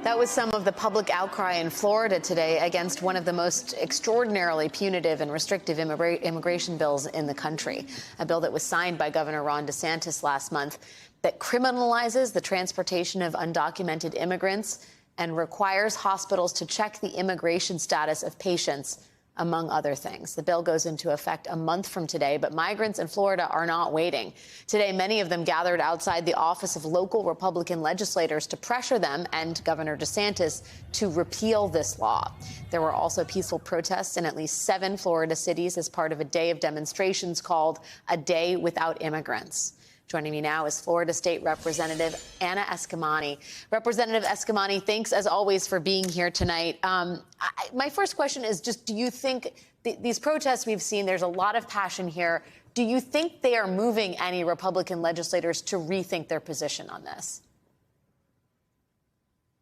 That was some of the public outcry in Florida today against one of the most extraordinarily punitive and restrictive immigration bills in the country, a bill that was signed by Governor Ron DeSantis last month that criminalizes the transportation of undocumented immigrants and requires hospitals to check the immigration status of patients, among other things. The bill goes into effect a month from today, but migrants in Florida are not waiting. Today, many of them gathered outside the office of local Republican legislators to pressure them and Governor DeSantis to repeal this law. There were also peaceful protests in at least 7 Florida cities as part of a day of demonstrations called A Day Without Immigrants. Joining me now is Florida State Representative Anna Eskamani. Representative Eskamani, thanks as always for being here tonight. My first question is just, do you think these protests we've seen, there's a lot of passion here. Do you think they are moving any Republican legislators to rethink their position on this?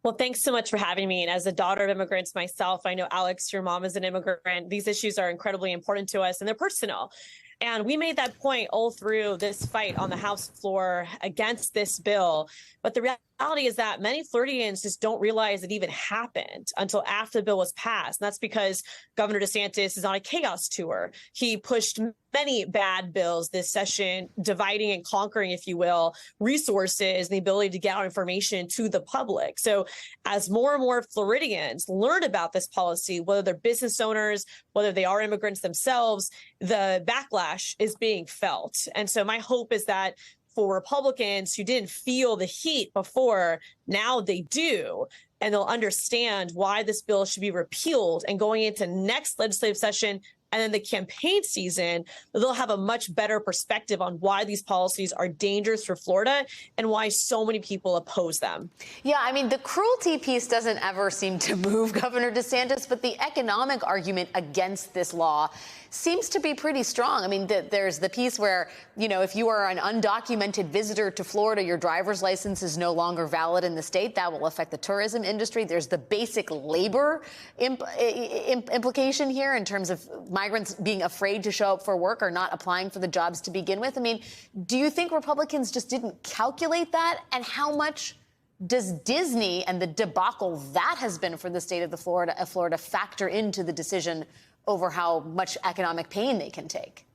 Well, thanks so much for having me. And as a daughter of immigrants myself, I know, Alex, your mom is an immigrant. These issues are incredibly important to us, and they're personal. And we made that point all through this fight on the House floor against this bill. But the reality is that many Floridians just don't realize it even happened until after the bill was passed. And that's because Governor DeSantis is on a chaos tour. He pushed many bad bills this session, dividing and conquering, if you will, resources and the ability to get out information to the public. So as more and more Floridians learn about this policy, whether they're business owners, whether they are immigrants themselves, the backlash is being felt. And so my hope is that for Republicans who didn't feel the heat before, now they do. And they'll understand why this bill should be repealed. And going into next legislative session and then the campaign season, they'll have a much better perspective on why these policies are dangerous for Florida and why so many people oppose them. Yeah, I mean, the cruelty piece doesn't ever seem to move Governor DeSantis, but the economic argument against this law seems to be pretty strong. I mean, there's the piece where, you know, if you are an undocumented visitor to Florida, your driver's license is no longer valid in the state. That will affect the tourism industry. There's the basic labor implication here in terms of migrants being afraid to show up for work or not applying for the jobs to begin with. I mean, do you think Republicans just didn't calculate that? And how much does Disney and the debacle that has been for the state of Florida factor into the decision over how much economic pain they can take?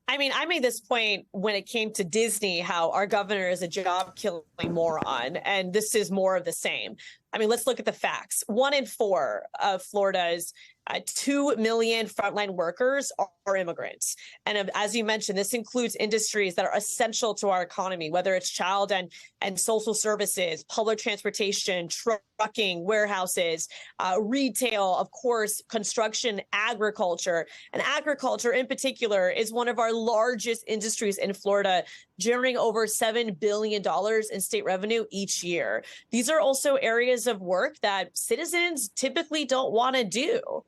I mean, I made this point when it came to Disney, how our governor is a job-killing moron, and this is more of the same. I mean, let's look at the facts. 1 in 4 of Florida's 2 million frontline workers are immigrants. And as you mentioned, this includes industries that are essential to our economy, whether it's child and social services, public transportation, trucking, warehouses, retail, of course, construction, agriculture. And agriculture in particular is one of our largest industries in Florida, generating over $7 billion in state revenue each year. These are also areas of work that citizens typically don't want to do.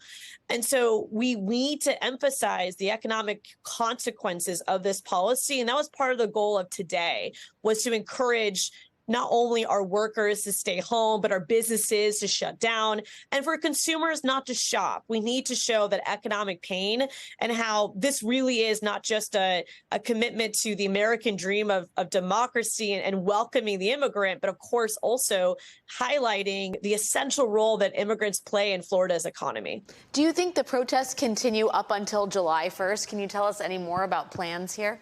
And so we need to emphasize the economic consequences of this policy. And that was part of the goal of today, was to encourage not only our workers to stay home, but our businesses to shut down, and for consumers not to shop. We need to show that economic pain and how this really is not just a commitment to the American dream of democracy and welcoming the immigrant, but of course also highlighting the essential role that immigrants play in Florida's economy. Do you think the protests continue up until July 1st? Can you tell us any more about plans here?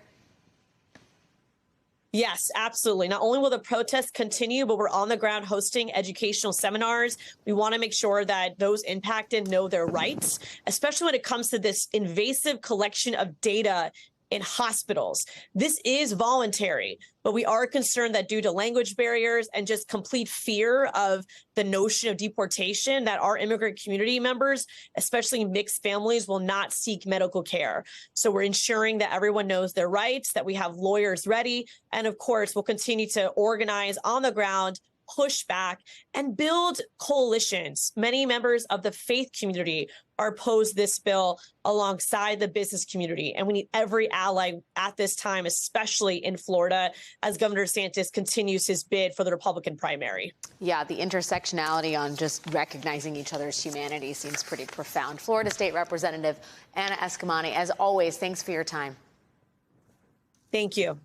Yes, absolutely. Not only will the protests continue, but we're on the ground hosting educational seminars. We want to make sure that those impacted know their rights, especially when it comes to this invasive collection of data in hospitals. This is voluntary, but we are concerned that due to language barriers and just complete fear of the notion of deportation, that our immigrant community members, especially mixed families, will not seek medical care. So we're ensuring that everyone knows their rights, that we have lawyers ready, and of course, we'll continue to organize on the ground, push back, and build coalitions. Many members of the faith community are opposed this bill alongside the business community. And we need every ally at this time, especially in Florida, as Governor DeSantis continues his bid for the Republican primary. Yeah, the intersectionality on just recognizing each other's humanity seems pretty profound. Florida State Representative Anna Eskamani, as always, thanks for your time. Thank you.